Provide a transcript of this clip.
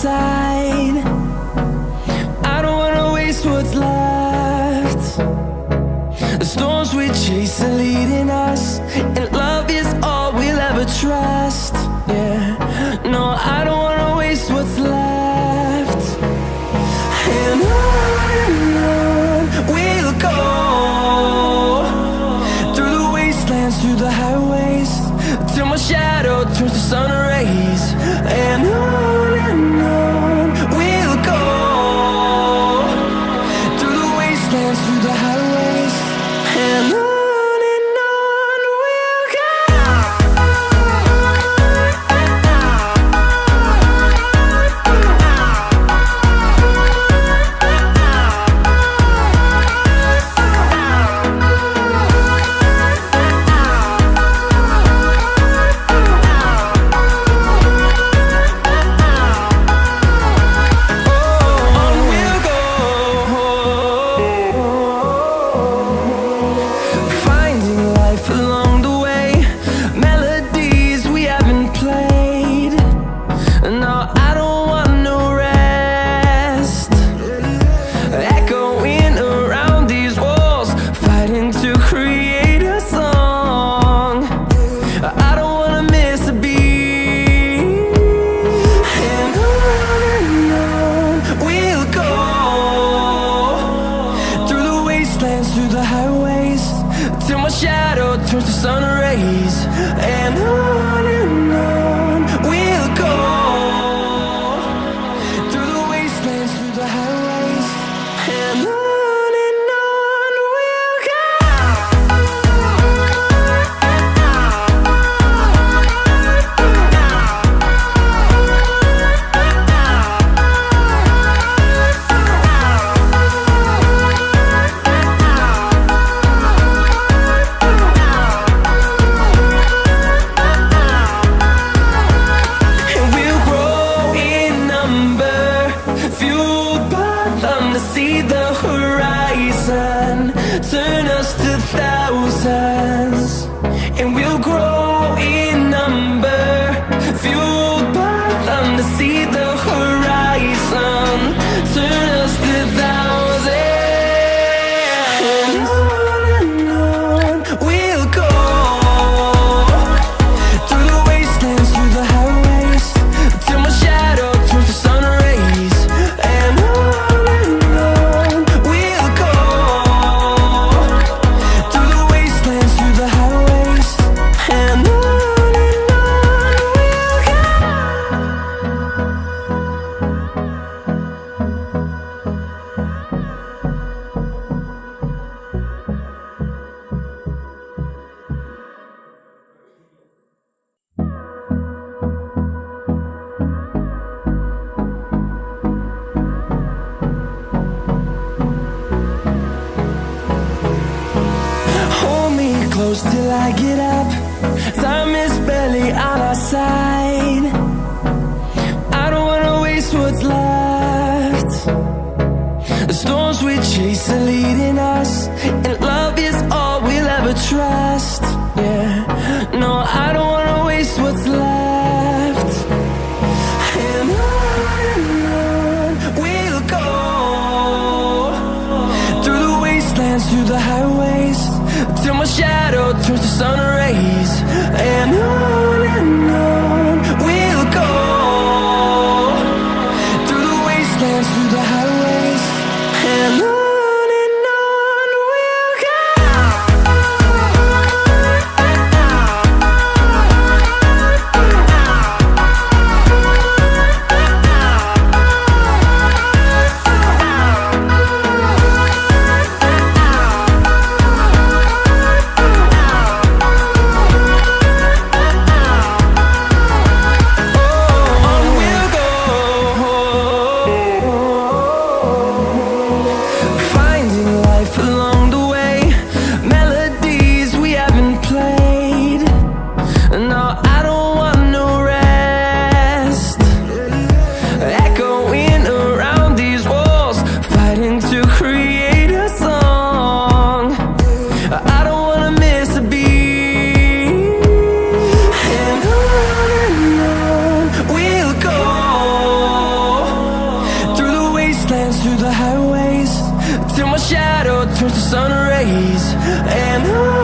side. I don't wanna waste what's left. The storms we chase are leading us, and love is all we'll ever trust. Yeah, no, I don't wanna waste what's left. And on we'll go, through the wastelands, through the highways, till my shadow turns to sun rays. And on we'll go, through the wastelands, through the highways, and on we'll go. Through the highways, till my shadow turns to sun rays. And on we'll go, through the wastelands, through the highways, and on we'll go. See the horizon, turn us to thousands, and we'll grow in number, fueled by them. To see the horizon, turn us to thousands, and on we'll go, through the wastelands, through the highways, till my shadow turns to sun rays. And close till I get up. Time is barely on our side. I don't wanna waste what's left. The storms we chase are leading us, and love is all we'll ever trust. Yeah, no, I don't wanna waste what's left. And on we'll go, through the wastelands, through the highways, till my shadow turns to sun rays. And on we'll go, through the wastelands, through the highways, and on we'll go. the highways till my shadow turns to sun rays. And